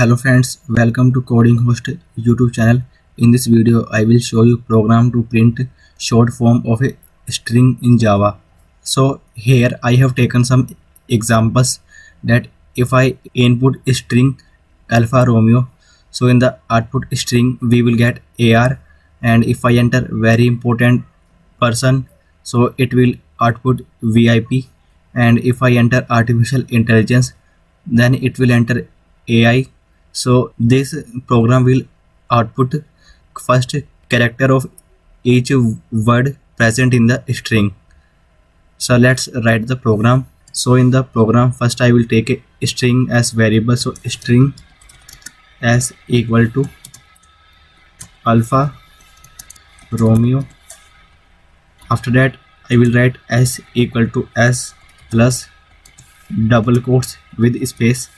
Hello friends, welcome to Coding Host YouTube channel. In this video, I will show you program to print short form of a string in Java. So here I have taken some examples that if I input string Alfa Romeo, so in the output string we will get AR, and if I enter very important person, so it will output VIP, and if I enter artificial intelligence, then it will enter AI. So this program will output first character of each word present in the string. So let's write the program. So in the program, first I will take a string as variable. So string as equal to Alfa Romeo. After that I will write s equal to s plus double quotes with space,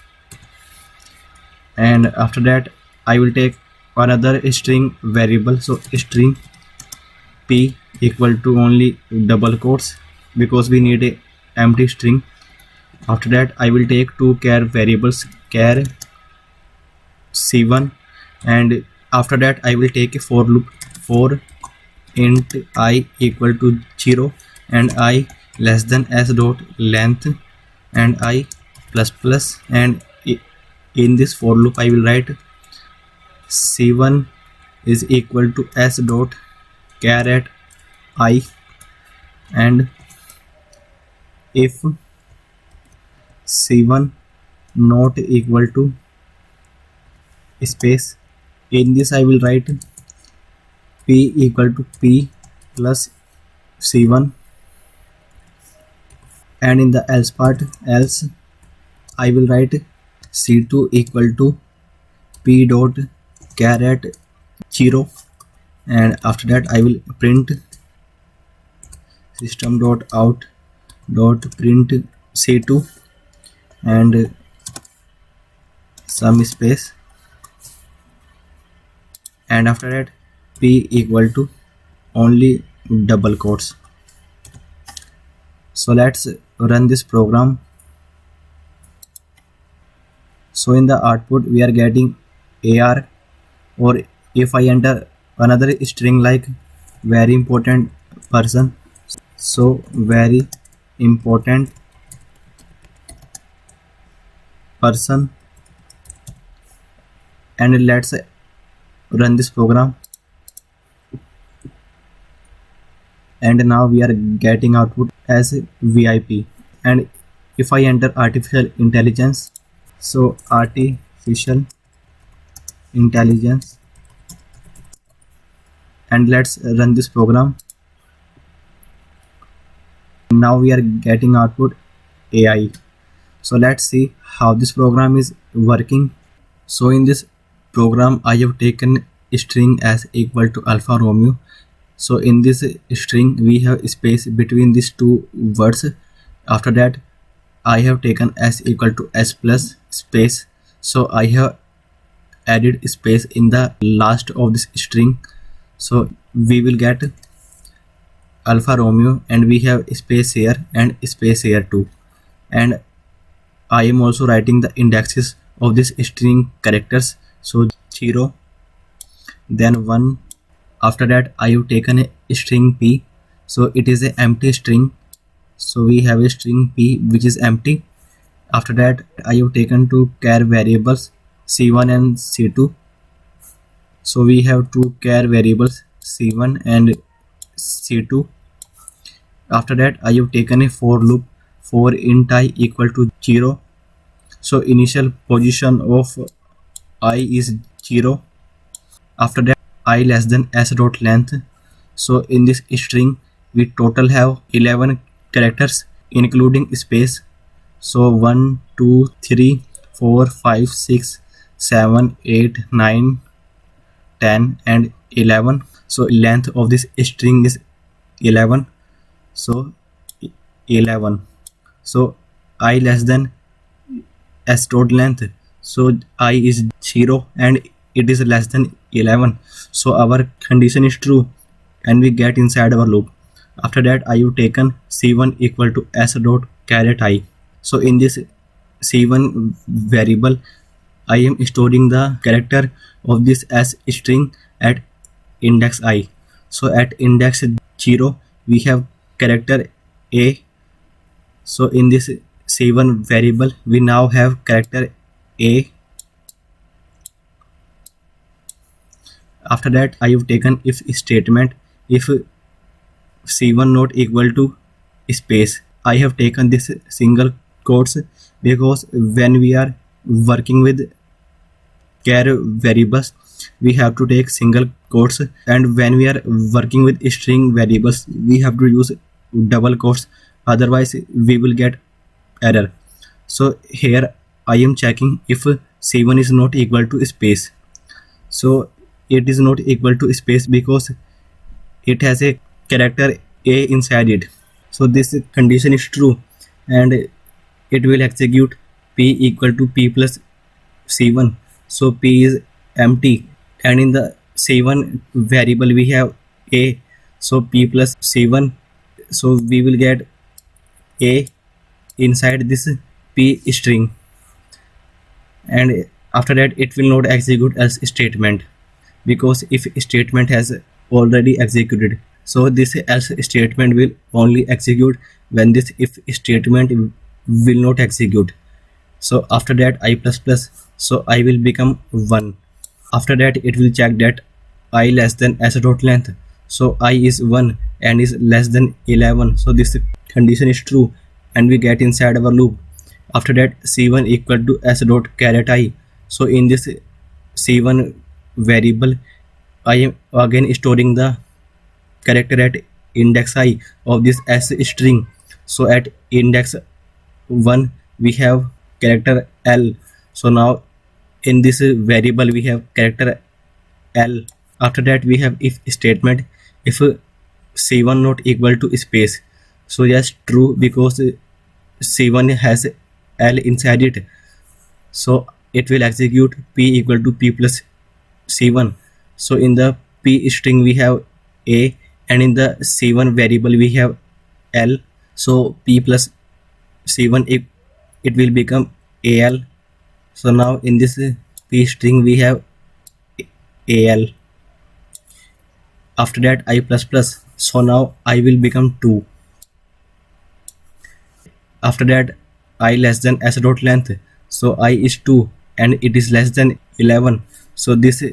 and after that I will take another string variable. So string p equal to only double quotes because we need a empty string. After that I will take two char variables, char c1, and after that I will take a for loop for int I equal to 0 and I less than s dot length and I plus plus, and in this for loop I will write c1 is equal to s dot char at I, and if c1 not equal to space, in this I will write p equal to p plus c1, and in the else part, else I will write c2 equal to p dot char at 0, and after that I will print system dot out dot print c2 and some space, and after that p equal to only double quotes. So let's run this program. So in the output we are getting AR, or if I enter another string like very important person, so very important person, and let's run this program, and now we are getting output as VIP. And if I enter artificial intelligence, so artificial intelligence, and let's run this program. Now we are getting output AI. So let's see how this program is working. So in this program I have taken string as equal to Alfa Romeo. So in this string we have space between these two words. After that I have taken s equal to s plus space, so I have added space in the last of this string, so we will get Alfa Romeo, and we have space here and space here too, and I am also writing the indexes of this string characters. So 0, then 1. After that I have taken a string p, so it is an empty string, so we have a string p which is empty. After that I have taken two char variables c1 and c2, so we have two char variables c1 and c2. After that I have taken a for loop for int I equal to 0, so initial position of I is 0. After that I less than s dot length, so in this string we total have 11 characters including space, so 1 2 3 4 5 6 7 8 9 10 and 11, so length of this string is 11, so 11. So I less than s dot length, so I is 0 and it is less than 11, so our condition is true and we get inside our loop. After that I have taken c1 equal to s dot char at I. So in this c1 variable I am storing the character of this as string at index I. So at index 0 we have character A. So in this C1 variable we now have character A. After that I have taken if statement. If C1 not equal to space, I have taken this single quotes because when we are working with char variables we have to take single quotes, and when we are working with string variables we have to use double quotes, otherwise we will get error. So here I am checking if C1 is not equal to space. So it is not equal to space because it has a character A inside it. So this condition is true and it will execute P equal to P plus C1. So P is empty, and in the C1 variable we have A, so P plus C1. So we will get A inside this P string, and after that it will not execute as statement because if statement has already executed. So this else statement will only execute when this if statement will not execute. So after that I plus plus, so I will become 1. After that it will check that I less than s dot length, so I is 1 and is less than 11. So this condition is true and we get inside our loop. After that C1 equal to s dot caret I. So in this C1 variable I am again storing the character at index I of this s string. So at index 1 we have character L. So now in this variable we have character L. After that we have if statement. If C1 not equal to space, so yes, true, because C1 has L inside it, so it will execute P equal to P plus C1. So in the P string we have A, and in the C1 variable we have L. So P plus C1 it will become AL. So now in this P string we have AL. After that I plus plus, so now I will become 2. After that I less than s dot length, so I is 2 and it is less than 11. So this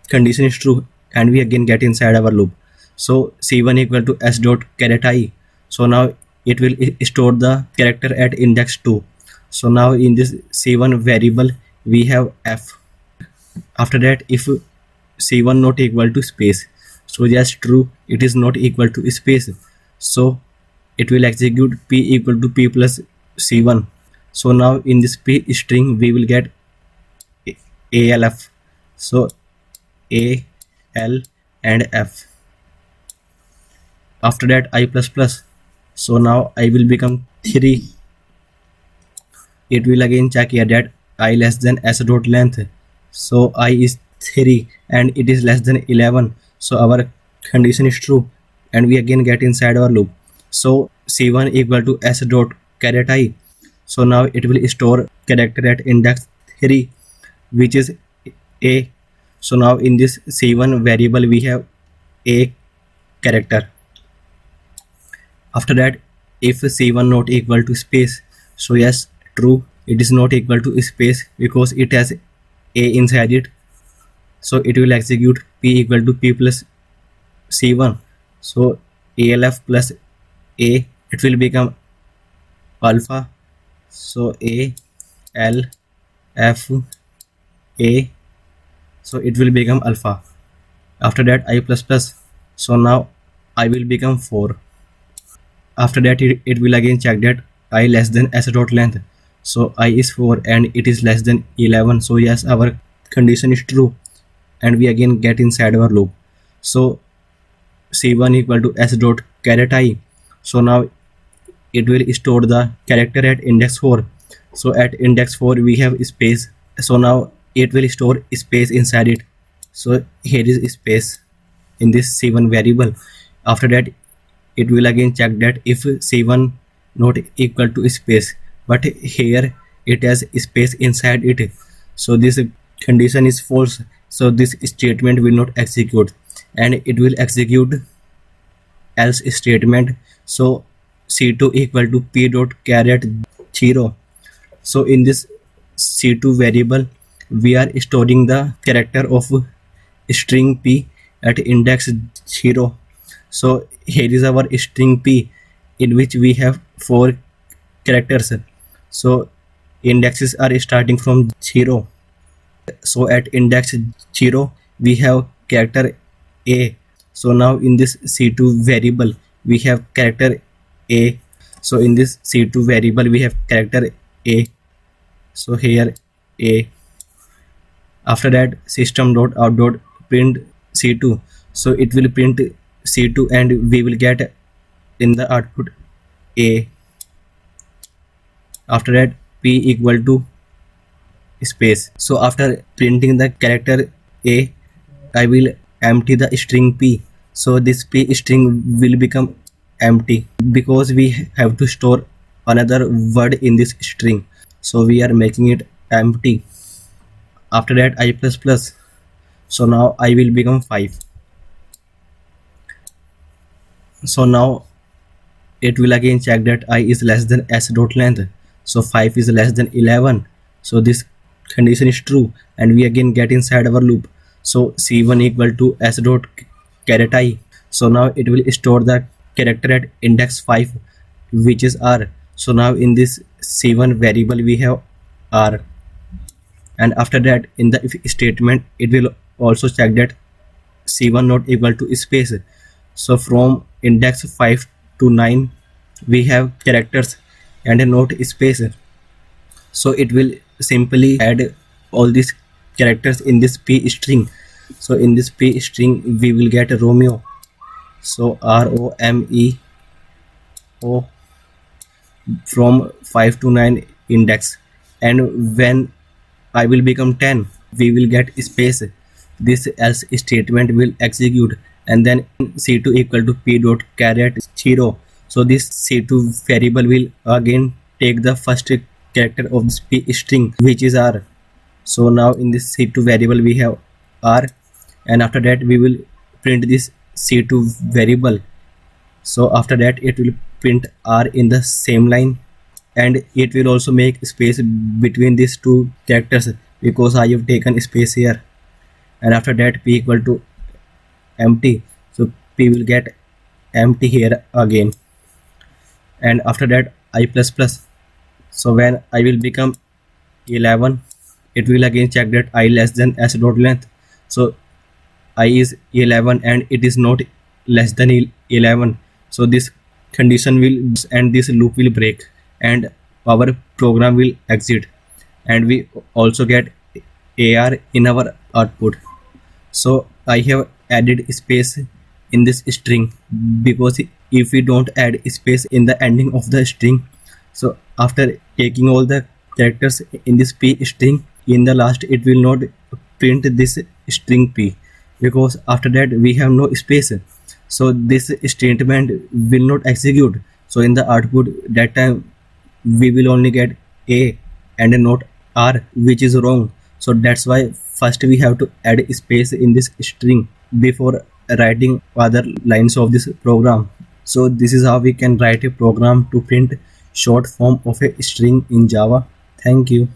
condition is true and we again get inside our loop. So C1 equal to s dot caret I. So now it will store the character at index 2. So now in this C1 variable we have F. After that if C1 not equal to space, so yes, true, it is not equal to space, so it will execute P equal to P plus C1. So now in this P string we will get ALF. So A, L and F. After that I plus plus, so now I will become 3. It will again check here that I less than s dot length, so I is 3 and it is less than 11. So our condition is true and we again get inside our loop. So C1 equal to s dot caret I. So now it will store character at index 3, which is A. So now in this C1 variable we have A character. After that if C1 not equal to space, so yes, true, it is not equal to space because it has A inside it. So it will execute P equal to P plus C1. So ALF plus A, it will become alpha. So A, L, F, A, so it will become alpha. After that I plus plus, so now I will become 4. After that it will again check that I less than s dot length, so I is 4 and it is less than 11. So yes, our condition is true and we again get inside our loop. So C1 equal to s dot caret I. So now it will store the character at index 4. So at index 4 we have space, so now it will store space inside it. So here is space in this C1 variable. After that it will again check that if C1 not equal to space, but here it has space inside it, So this condition is false, so this statement will not execute, and it will execute else statement. So c2 equal to p dot caret 0. So in this c2 variable we are storing the character of string p at index 0. So here is our string p, in which we have 4 characters. So indexes are starting from 0. So at index 0 we have character a. So now in this c2 variable we have character a. So in this c2 variable we have character a. So here a. After that system dot out dot print c2. So it will print c2 and we will get in the output a. After that p equal to space. So after printing the character a, I will empty the string p. So this p string will become empty because we have to store another word in this string. So we are making it empty. After that I plus plus. So now I will become 5. So now it will again check that I is less than s dot length. So 5 is less than 11. So this condition is true, and we again get inside our loop. So c1 equal to s dot caret I. So now it will store the character at index 5, which is r. So now in this c1 variable we have r, and after that in the if statement it will also check that c1 not equal to space. So from index 5 to 9 we have characters and not space. So it will simply add all these characters in this p string. So in this p string we will get Romeo. So ROMEO from 5 to 9 index, and when I will become 10 we will get space. This else statement will execute, and then c2 equal to p dot caret 0. So this c2 variable will again take the first character of this p string, which is r. So now in this c2 variable we have r, and after that we will print this c2 variable. So after that it will print r in the same line, and it will also make space between these two characters because I have taken space here. And after that p equal to empty, so p will get empty here again. And after that I plus plus. So when I will become 11, it will again check that I less than s dot length. So I is 11 and it is not less than 11. So this condition will, and this loop will break, and our program will exit, and we also get AR in our output. So I have added space in this string, because if we don't add space in the ending of the string, so after taking all the characters in this p string, in the last it will not print this string p, because after that we have no space. So this statement will not execute. So in the output that time we will only get a and not r, which is wrong. So that's why first we have to add space in this string before writing other lines of this program. So this is how we can write a program to print short form of a string in Java. Thank you.